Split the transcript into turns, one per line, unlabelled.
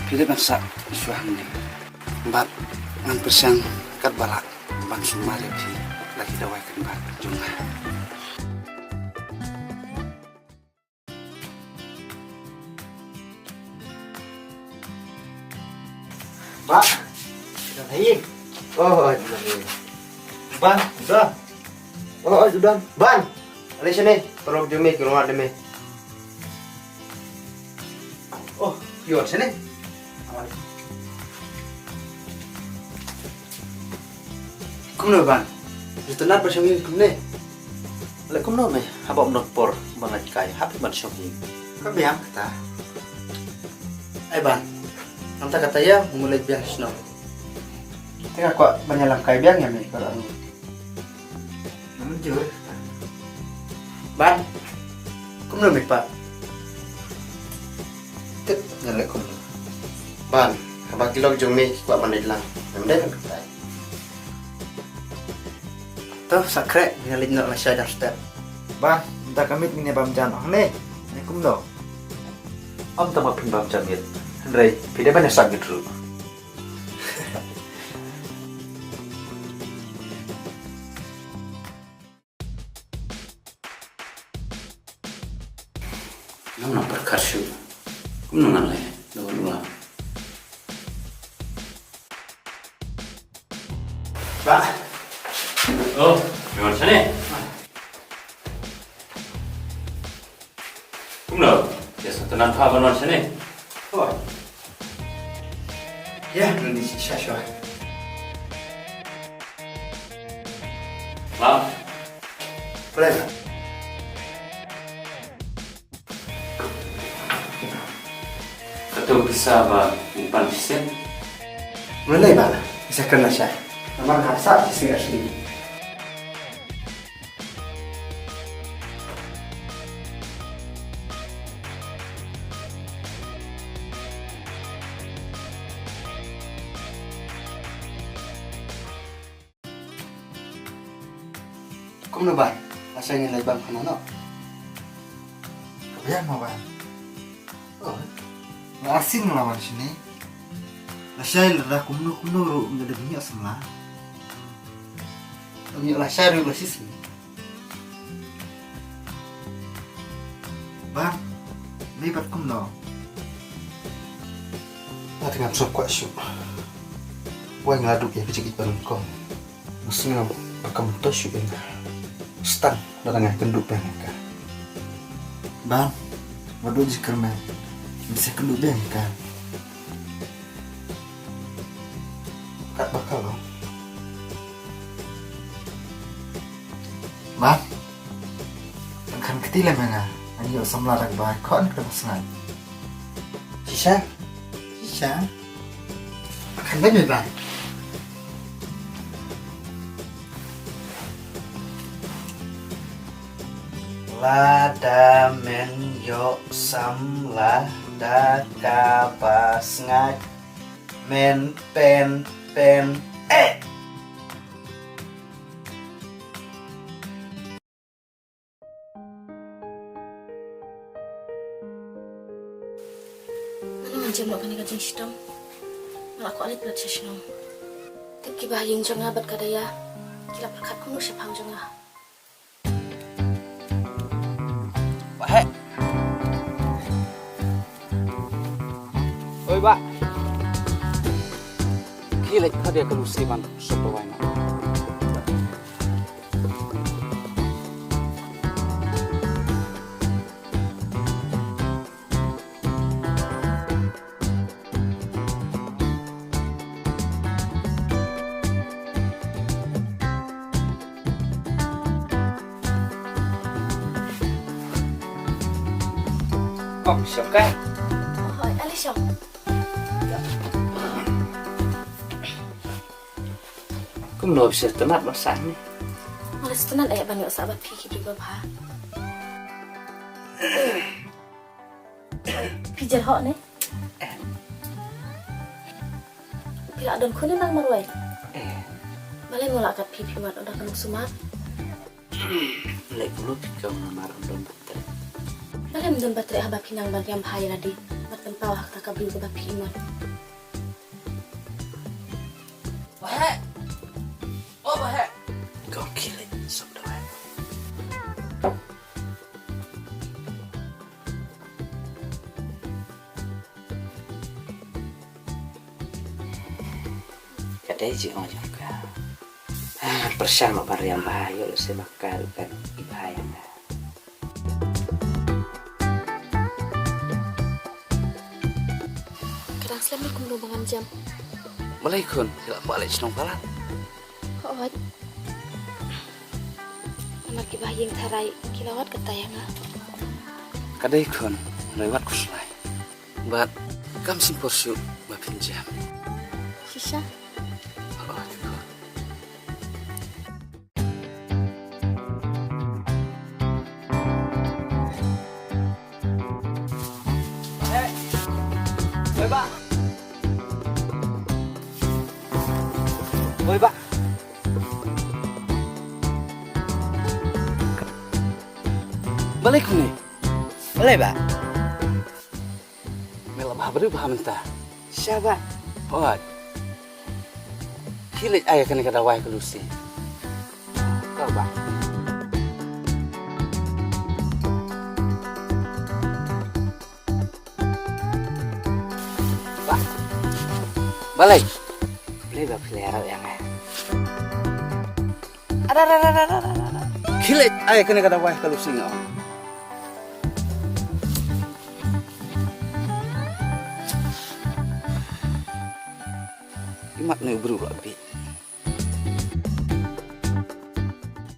Pilih bangsa suahnya. Bat ngan persiang kat balak ban sumari si lagi dawai kan bat jumlah.
Pak, sudah naik. Oh, sudah naik. Ban, sudah. Oh, sudah. Ban, ada sini. Tolong demi ke rumah demi. Oh, yuk sini.
Kumno ban.
Ditunat bersama kumne.
Lại cũng nói mày, hai bọn nột bor bằng lại cái happy ban shopping.
Kau biang kata. Ban. Anta kata ya mulai biang snow. Tengah kok banyak kai biang ya mi kalau anu. Jujur. Ban. Kumno mi pak.
Tức nhận lại cùng. Ban, ba kilo jong mi kuat mandai lang. Mandai kan kita.
Tuh sakre ngaling nak lasai dan step.
Ban, minta kami ini bam jan oh ne. Ini kumno.
Ông ta mà phim bám chạm miệt, anh đây, vì đấy bạn sang gitu. Nama berkasih, kamu nggak leh, dua.
Pak.
Oh, gimana sih nih? Kamu nggak? Biasa tenan apa non sini?
Oh. Ya, nanti sisa.
Lam,
Boleh tak?
kau bisa apa? Umpan sen?
Mulai bala. Bisa kena saya. Nama kasar sih asli. Kumno ban. Rasanya nilai bang kana no.
Kebayang mau ban. Oh, nggak asing lawan sini. Lasai lerah kumno ru menjadi minyak sebelah.
Kami lasai ru basis.
Bang, ini bat kumno. Nah, dengan sok kuat syuk. Wah ngeladuk ya kecil baru kong. Mesin ngam akan betul syuk ini. Stang datangnya kenduk bengka. Bang, waduh jikar men. Bisa kenduk bengka. Kat bakal loh. Bang, kan ketila menga. Anyo samlarak ba kon kepasangan.
Sisa. Akan banyak bang. Lada men yo sam lada kapas ngak men pen
Mana macam nak kena kajing sidang, malah aku alit berat sidang. Tapi bahayang jangan abad kadaya, kila perkat kuno siapang jangan.
Wah. Oi, Pak. Gila kau dia kelusiman sopo wae. Oh, siap kan?
Oh, Alicia.
Kamu nggak bisa tenat masanya.
Malah setenan ayat banyak sahabat fikir juga bah. Pijar hok nih. Bila adon kuning nang marwai. Balai mulak kat pipi mat udah kena sumat.
Lek lu kau nama rondon baterai.
Balai mendon baterai abah pinang bagian bahaya nadi. Mat tempau hak tak kabin ke bapi iman.
Bahe. Oh, bahe. Kau kira sok dah.
Kadai ji ojong ka. Bersama Maryam Bahayo semakal kan ibahayana.
Kadang Assalamualaikum lumbangan jam.
Waalaikum. Tidak balik senang pala.
Hoat. Anak kibahing tarai kilawat ketayanga.
Kadai kun lewat kuslai. But kam simpur syuk mapinjam.
Sisa.
Oh, ikut.
Oi, Pak. Oi, Pak.
Balik kun ni.
Boleh, Pak?
Mela bah baru bah mentah.
Siapa?
Oh. Kilit ayah kena kada wai ke Lucy. Kau bang. Pak. Balik.
Boleh, Pak pelihara yang
Ada. Kilit ayah kena kada wai ke Lucy ngau. Imat ni buru lebih.